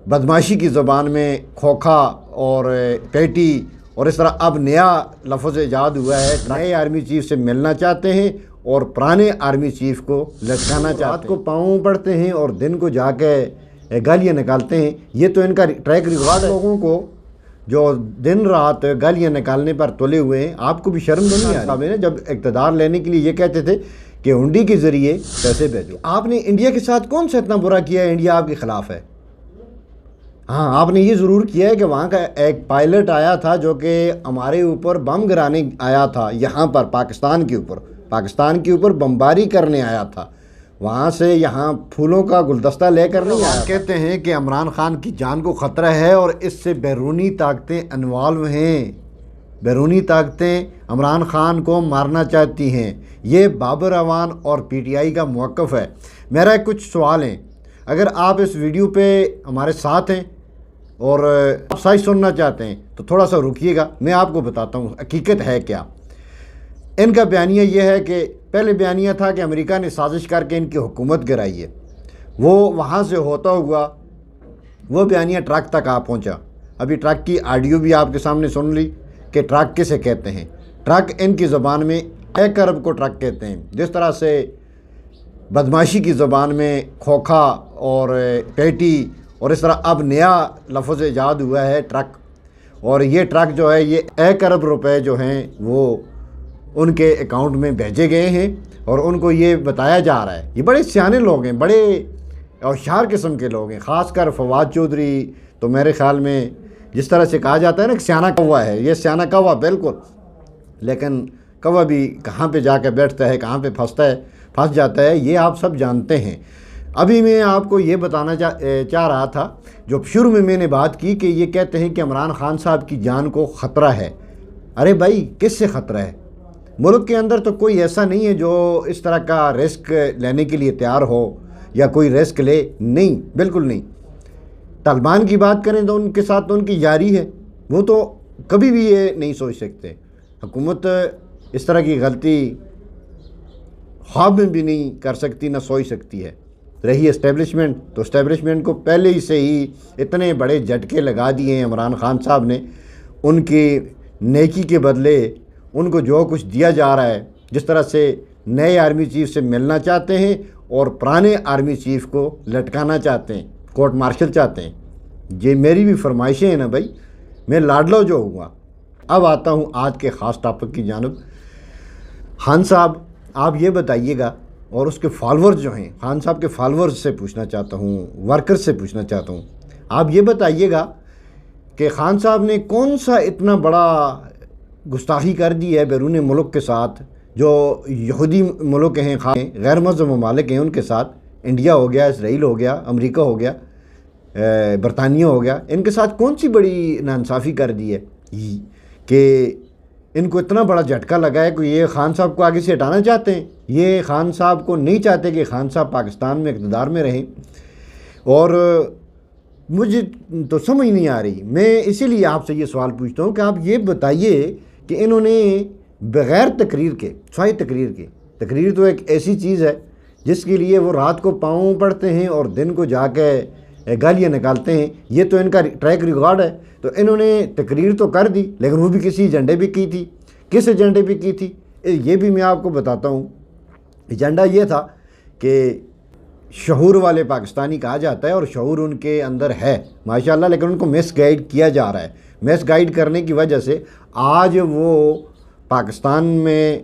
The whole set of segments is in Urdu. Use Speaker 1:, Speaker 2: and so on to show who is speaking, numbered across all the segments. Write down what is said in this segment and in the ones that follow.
Speaker 1: بدماشی کی زبان میں کھوکھا اور پیٹی اور اس طرح اب نیا لفظ ایجاد ہوا ہے، نئے آرمی چیف سے ملنا چاہتے ہیں اور پرانے آرمی چیف کو لٹکانا چاہتے ہیں، رات کو پاؤں پڑتے ہیں اور دن کو جا کے گالیاں نکالتے ہیں۔ یہ تو ان کا ٹریک ریکارڈ ہے۔ لوگوں کو جو دن رات گالیاں نکالنے پر تلے ہوئے ہیں، آپ کو بھی شرم تو نہیں آ رہی؟ جب اقتدار لینے کے لیے یہ کہتے تھے کہ ہنڈی کے ذریعے پیسے بھیجو، آپ نے انڈیا کے ساتھ کون سا اتنا برا کیا ہے انڈیا آپ کے خلاف ہے؟ ہاں، آپ نے یہ ضرور کیا ہے کہ وہاں کا ایک پائلٹ آیا تھا جو کہ ہمارے اوپر بم گرانے آیا تھا، یہاں پر پاکستان کے اوپر بمباری کرنے آیا تھا، وہاں سے یہاں پھولوں کا گلدستہ لے کر نہیں آیا۔ کہتے ہیں کہ عمران خان کی جان کو خطرہ ہے اور اس سے بیرونی طاقتیں انوالو ہیں، بیرونی طاقتیں عمران خان کو مارنا چاہتی ہیں۔ یہ بابر اعوان اور پی ٹی آئی کا موقف ہے۔ میرا کچھ سوال ہیں، اگر آپ اس ویڈیو پہ ہمارے ساتھ ہیں اور آپ سچ سننا چاہتے ہیں تو تھوڑا سا رکیے گا، میں آپ کو بتاتا ہوں حقیقت ہے کیا۔ ان کا بیانیہ یہ ہے کہ پہلے بیانیہ تھا کہ امریکہ نے سازش کر کے ان کی حکومت گرائی ہے، وہ وہاں سے ہوتا ہوا وہ بیانیہ ٹرک تک آ پہنچا۔ ابھی ٹرک کی آڈیو بھی آپ کے سامنے سن لی کہ ٹرک کسے کہتے ہیں۔ ٹرک ان کی زبان میں ایک ارب کو ٹرک کہتے ہیں، جس طرح سے بدماشی کی زبان میں کھوکھا اور پیٹی اور اس طرح اب نیا لفظ ایجاد ہوا ہے ٹرک، اور یہ ٹرک جو ہے یہ 1 ارب روپے جو ہیں وہ ان کے اکاؤنٹ میں بھیجے گئے ہیں، اور ان کو یہ بتایا جا رہا ہے۔ یہ بڑے سیانے لوگ ہیں، بڑے ہوشیار قسم کے لوگ ہیں، خاص کر فواد چودھری تو میرے خیال میں جس طرح سے کہا جاتا ہے نا کہ سیانہ کوا ہے، یہ سیانہ کوا بالکل، لیکن کوا بھی کہاں پہ جا کے بیٹھتا ہے، کہاں پہ پھنس جاتا ہے، یہ آپ سب جانتے ہیں۔ ابھی میں آپ کو یہ بتانا چاہ رہا تھا، جو شروع میں نے بات کی کہ یہ کہتے ہیں کہ عمران خان صاحب کی جان کو خطرہ ہے۔ ارے بھائی، کس سے خطرہ ہے؟ ملک کے اندر تو کوئی ایسا نہیں ہے جو اس طرح کا رسک لینے کے لیے تیار ہو یا کوئی رسک لے، نہیں، بالکل نہیں۔ طالبان کی بات کریں تو ان کے ساتھ تو ان کی یاری ہے، وہ تو کبھی بھی یہ نہیں سوچ سکتے، حکومت اس طرح کی غلطی خواب میں بھی نہیں کر سکتی، نہ سوچ سکتی ہے۔ رہی اسٹیبلشمنٹ، تو اسٹیبلشمنٹ کو پہلے ہی سے ہی اتنے بڑے جھٹکے لگا دیے ہیں عمران خان صاحب نے، ان کی نیکی کے بدلے ان کو جو کچھ دیا جا رہا ہے، جس طرح سے نئے آرمی چیف سے ملنا چاہتے ہیں اور پرانے آرمی چیف کو لٹکانا چاہتے ہیں، کورٹ مارشل چاہتے ہیں۔ یہ میری بھی فرمائشیں ہیں نا بھائی، میں لاڈلو جو ہوا۔ اب آتا ہوں آج کے خاص ٹاپک کی جانب۔ خان صاحب، آپ یہ بتائیے گا، اور اس کے فالورز جو ہیں، خان صاحب کے فالورز سے پوچھنا چاہتا ہوں، ورکر سے پوچھنا چاہتا ہوں، آپ یہ بتائیے گا کہ خان صاحب نے کون سا اتنا بڑا گستاخی کر دی ہے بیرون ملک کے ساتھ، جو یہودی ملک ہیں، غیر مذہب ممالک ہیں، ان کے ساتھ، انڈیا ہو گیا، اسرائیل ہو گیا، امریکہ ہو گیا، برطانیہ ہو گیا، ان کے ساتھ کون سی بڑی ناانصافی کر دی ہے کہ ان کو اتنا بڑا جھٹکا لگا ہے کہ یہ خان صاحب کو آگے سے ہٹانا چاہتے ہیں؟ یہ خان صاحب کو نہیں چاہتے کہ خان صاحب پاکستان میں اقتدار میں رہیں، اور مجھے تو سمجھ نہیں آ رہی۔ میں اسی لیے آپ سے یہ سوال پوچھتا ہوں کہ آپ یہ بتائیے کہ انہوں نے بغیر تقریر کے، سوائے تقریر کے، تقریر تو ایک ایسی چیز ہے جس کے لیے وہ رات کو پاؤں پڑتے ہیں اور دن کو جا کے گالیاں نکالتے ہیں، یہ تو ان کا ٹریک ریکارڈ ہے۔ تو انہوں نے تقریر تو کر دی، لیکن وہ بھی کسی ایجنڈے پہ کی تھی۔ کس ایجنڈے پہ کی تھی یہ بھی میں آپ کو بتاتا ہوں۔ ایجنڈا یہ تھا کہ شعور والے پاکستانی کہا جاتا ہے، اور شعور ان کے اندر ہے ماشاءاللہ، لیکن ان کو مس گائیڈ کیا جا رہا ہے۔ مس گائیڈ کرنے کی وجہ سے آج وہ پاکستان میں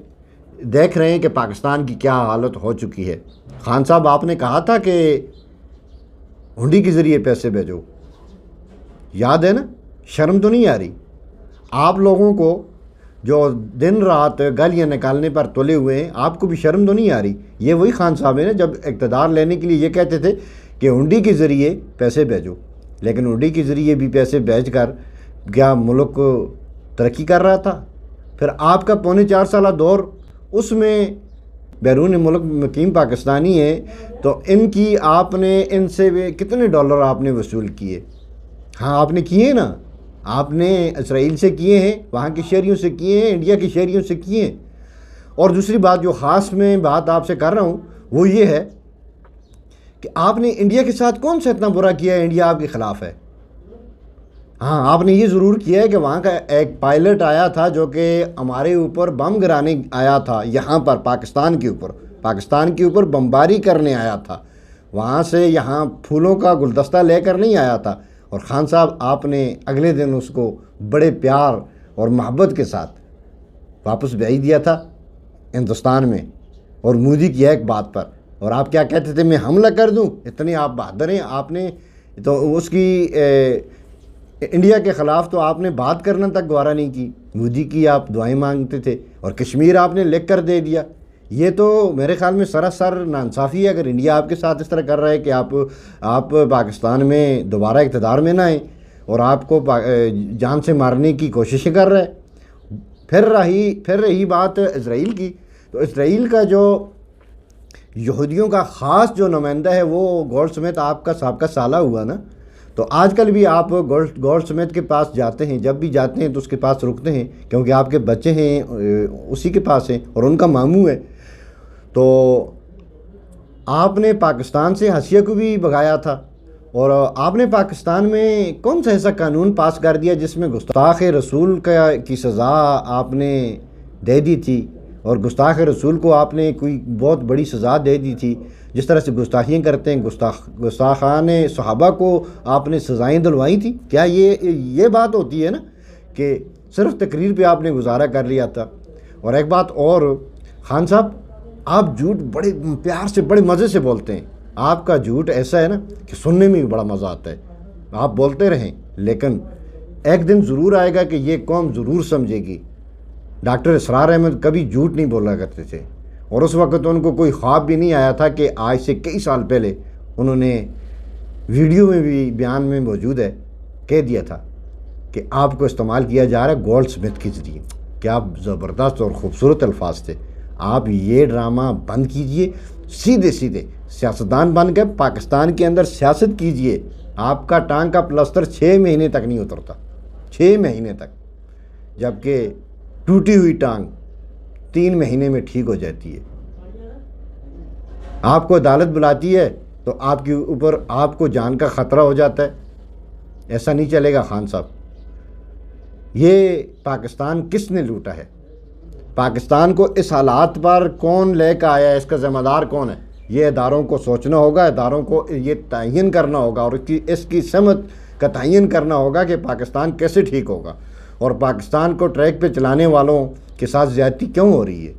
Speaker 1: دیکھ رہے ہیں کہ پاکستان کی کیا حالت ہو چکی ہے۔ خان صاحب، آپ نے کہا تھا کہ ہنڈی کے ذریعے پیسے بھیجو، یاد ہے نا؟ شرم تو نہیں آ رہی آپ لوگوں کو جو دن رات گالیاں نکالنے پر تلے ہوئے ہیں؟ آپ کو بھی شرم تو نہیں آ رہی؟ یہ وہی خان صاحب ہیں نا جب اقتدار لینے کے لیے یہ کہتے تھے کہ ہنڈی کے ذریعے پیسے بھیجو، لیکن ہنڈی کے ذریعے بھی پیسے بھیج کر کیا ملک ترقی کر رہا تھا؟ پھر آپ کا 4.25 سالہ دور، اس میں بیرون ملک مقیم پاکستانی ہیں، تو ان کی آپ نے ان سے کتنے ڈالر آپ نے وصول کیے؟ ہاں، آپ نے کیے نا، آپ نے اسرائیل سے کیے ہیں، وہاں کے شہریوں سے کیے ہیں، انڈیا کے شہریوں سے کیے ہیں۔ اور دوسری بات جو خاص میں بات آپ سے کر رہا ہوں وہ یہ ہے کہ آپ نے انڈیا کے ساتھ کون سا اتنا برا کیا ہے انڈیا آپ کے خلاف ہے؟ ہاں آپ نے یہ ضرور کیا ہے کہ وہاں کا ایک پائلٹ آیا تھا جو کہ ہمارے اوپر بم گرانے آیا تھا، یہاں پر پاکستان کے اوپر بمباری کرنے آیا تھا، وہاں سے یہاں پھولوں کا گلدستہ لے کر نہیں آیا تھا، اور خان صاحب آپ نے اگلے دن اس کو بڑے پیار اور محبت کے ساتھ واپس بھیج دیا تھا ہندوستان میں، اور مودی کی ایک بات پر، اور آپ کیا کہتے تھے میں حملہ کر دوں، اتنے آپ بہادر ہیں، آپ نے تو اس کی انڈیا کے خلاف تو آپ نے بات کرنا تک گوارا نہیں کی، مودی کی آپ دعائیں مانگتے تھے، اور کشمیر آپ نے لکھ کر دے دیا۔ یہ تو میرے خیال میں سراسر ناانصافی ہے اگر انڈیا آپ کے ساتھ اس طرح کر رہا ہے کہ آپ پاکستان میں دوبارہ اقتدار میں نہ آئیں اور آپ کو جان سے مارنے کی کوششیں کر رہے ہیں۔ پھر رہی بات اسرائیل کی، تو اسرائیل کا جو یہودیوں کا خاص جو نمائندہ ہے وہ گولڈ سمتھ آپ کا سابقہ سالہ ہوا نا، تو آج کل بھی آپ گولڈ سمتھ کے پاس جاتے ہیں، جب بھی جاتے ہیں تو اس کے پاس رکتے ہیں کیونکہ آپ کے بچے ہیں اسی کے پاس ہیں اور ان کا ماموں ہے۔ تو آپ نے پاکستان سے حاشیہ کو بھی بھگایا تھا، اور آپ نے پاکستان میں کون سا ایسا قانون پاس کر دیا جس میں گستاخ رسول کی سزا آپ نے دے دی تھی، اور گستاخ رسول کو آپ نے کوئی بہت بڑی سزا دے دی تھی، جس طرح سے گستاخیاں کرتے ہیں گستاخان صحابہ کو آپ نے سزائیں دلوائی تھیں۔ کیا یہ بات ہوتی ہے نا کہ صرف تقریر پہ آپ نے گزارا کر لیا تھا؟ اور ایک بات اور، خان صاحب آپ جھوٹ بڑے پیار سے بڑے مزے سے بولتے ہیں، آپ کا جھوٹ ایسا ہے نا کہ سننے میں بھی بڑا مزہ آتا ہے، آپ بولتے رہیں، لیکن ایک دن ضرور آئے گا کہ یہ قوم ضرور سمجھے گی۔ ڈاکٹر اسرار احمد کبھی جھوٹ نہیں بولا کرتے تھے، اور اس وقت ان کو کوئی خواب بھی نہیں آیا تھا کہ آج سے کئی سال پہلے انہوں نے ویڈیو میں بھی بیان میں موجود ہے کہہ دیا تھا کہ آپ کو استعمال کیا جا رہا ہے گولڈ سمتھ کے ذریعے۔ کیا زبردست اور خوبصورت الفاظ تھے۔ آپ یہ ڈرامہ بند کیجئے، سیدھے سیاستدان بن کے پاکستان کے اندر سیاست کیجئے۔ آپ کا ٹانگ کا پلستر 6 مہینے تک نہیں اترتا، 6 مہینے تک، جبکہ ٹوٹی ہوئی ٹانگ 3 مہینے میں ٹھیک ہو جاتی ہے۔ آپ کو عدالت بلاتی ہے تو آپ کے اوپر آپ کو جان کا خطرہ ہو جاتا ہے۔ ایسا نہیں چلے گا خان صاحب۔ یہ پاکستان کس نے لوٹا ہے؟ پاکستان کو اس حالات پر کون لے کر آیا ہے؟ اس کا ذمہ دار کون ہے؟ یہ اداروں کو سوچنا ہوگا، اداروں کو یہ تعین کرنا ہوگا، اور اس کی سمت کا تعین کرنا ہوگا کہ پاکستان کیسے ٹھیک ہوگا، اور پاکستان کو ٹریک پہ چلانے والوں کے ساتھ زیادتی کیوں ہو رہی ہے۔